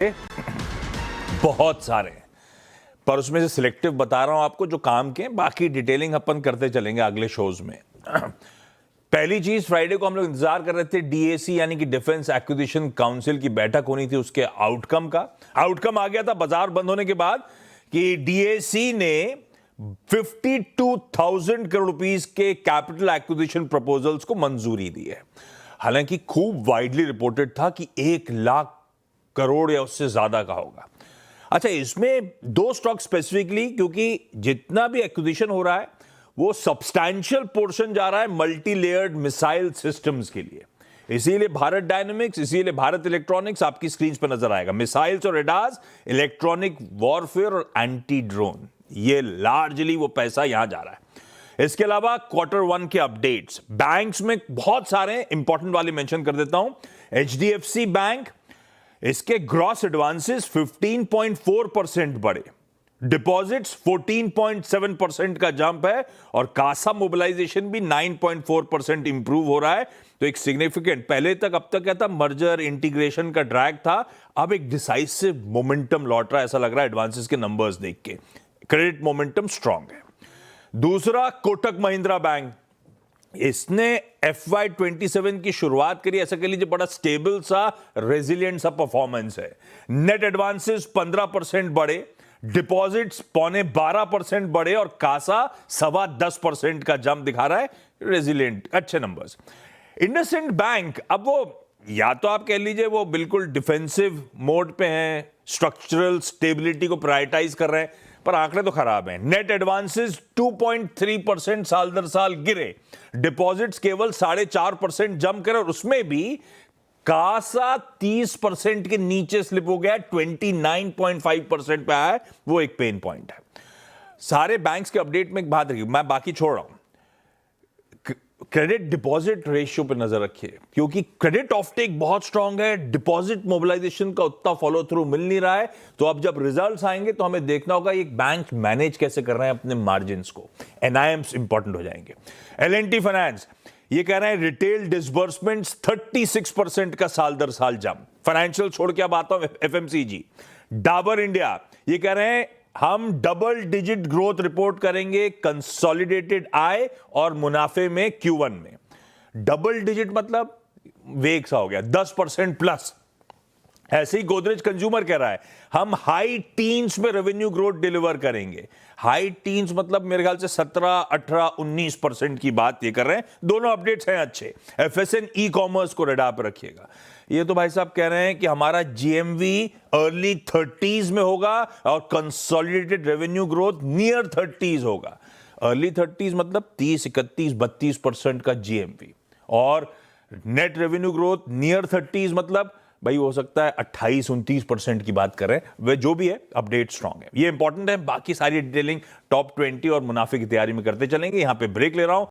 बहुत सारे हैं, पर उसमें से सिलेक्टिव बता रहा हूं आपको जो काम के, बाकी डिटेलिंग अपन करते चलेंगे अगले शोज में। पहली चीज, फ्राइडे को हम लोग इंतजार कर रहे थे डीएसी यानी कि डिफेंस एक्विजिशन काउंसिल की बैठक होनी थी, उसके आउटकम का। आउटकम आ गया था बाजार बंद होने के बाद कि डीएसी ने 52,000 करोड़ रुपीस के कैपिटल एक्विजिशन प्रपोजल्स को मंजूरी दी है। हालांकि खूब वाइडली रिपोर्टेड था कि 1 लाख करोड़ या उससे ज्यादा का होगा। अच्छा, इसमें दो स्टॉक स्पेसिफिकली, क्योंकि जितना भी एक्विजिशन हो रहा है वो सब्सटैंशियल पोर्शन जा रहा है मल्टी लेयर्ड मिसाइल सिस्टम्स के लिए। इसीलिए भारत डायनेमिक्स, इसीलिए भारत इलेक्ट्रॉनिक्स आपकी स्क्रीन पर नजर आएगा। मिसाइल्स और रेडार्स, इलेक्ट्रॉनिक वॉरफेयर और एंटी ड्रोन, ये लार्जली वो पैसा यहां जा रहा है। इसके अलावा Q1 के अपडेट्स, बैंक्स में बहुत सारे इंपॉर्टेंट वाले मेंशन कर देता हूं। HDFC बैंक, इसके ग्रॉस एडवांसेस 15.4% बढ़े, डिपॉजिट्स 14.7% का जंप है और कासा मोबिलाइजेशन भी 9.4% इंप्रूव हो रहा है। तो एक सिग्निफिकेंट, पहले तक अब तक क्या था, मर्जर इंटीग्रेशन का ड्रैग था, अब एक डिसाइसिव मोमेंटम लौट रहा है, ऐसा लग रहा है एडवांसेस के नंबर्स देख के। क्रेडिट मोमेंटम स्ट्रांग है। दूसरा, कोटक महिंद्रा बैंक, इसने FY27 की शुरुआत करी, ऐसा कह लीजिए बड़ा स्टेबल सा, रेजिलिएंट सा परफॉर्मेंस है। नेट एडवांसेस 15% बढ़े, डिपॉजिट्स 12.25% बढ़े और कासा 10.25% का जंप दिखा रहा है। रेजिलिएंट, अच्छे नंबर्स। इंडसइंड बैंक, अब वो या तो आप कह लीजिए वो बिल्कुल डिफेंसिव मोड पे हैं, स्ट्रक्चरल स्टेबिलिटी को प्रायोरिटाइज कर रहे हैं, पर आंकड़े तो खराब हैं। नेट एडवांसेस 2.3% साल दर साल गिरे, डिपॉजिट्स केवल 4.5% जंप करे और उसमें भी कासा 30% के नीचे स्लिप हो गया, 29.5% पे आया है, वो एक पेन पॉइंट है। सारे बैंक्स के अपडेट में एक बात रखिए, मैं बाकी छोड़ रहा हूं। क्रेडिट डिपॉजिट रेशियो पे नजर रखिए, क्योंकि क्रेडिट ऑफटेक बहुत स्ट्रांग है, डिपॉजिट मोबिलाइजेशन का उतना फॉलो थ्रू मिल नहीं रहा है। तो अब जब रिजल्ट्स आएंगे तो हमें देखना होगा ये बैंक मैनेज कैसे कर रहे हैं अपने मार्जिन्स को। एनआईएम्स इंपॉर्टेंट हो जाएंगे। L&T फाइनेंस, ये कह रहे हैं रिटेल डिसबर्समेंट्स 36% का साल दर साल जंप। फाइनेंशियल छोड़ के अब आता हूं FMCG। डाबर इंडिया, ये कह रहे हैं हम डबल डिजिट ग्रोथ रिपोर्ट करेंगे कंसोलिडेटेड आय और मुनाफे में Q1 में। डबल डिजिट मतलब वेग सा हो गया, 10% प्लस। ऐसे ही गोदरेज कंज्यूमर कह रहा है हम हाई टीन्स में रेवेन्यू ग्रोथ डिलीवर करेंगे। हाई टीन्स मतलब मेरे ख्याल से 17, 18, 19% की बात ये कर रहे हैं। दोनों अपडेट्स हैं अच्छे। FSN ई कॉमर्स को रेडार पर रखिएगा। ये तो भाई साहब कह रहे हैं कि हमारा GMV अर्ली 30s में होगा और consolidated revenue growth near 30s होगा। अर्ली 30s मतलब 30, 31, 32% का GMV और net revenue growth near 30s मतलब भाई हो सकता है 28-29% की बात कर रहे हैं। वे जो भी है, अपडेट स्ट्रांग है, ये इंपॉर्टेंट है। बाकी सारी डिटेलिंग टॉप 20 और मुनाफे की तैयारी में करते चलेंगे। यहां पे ब्रेक ले रहा हूं,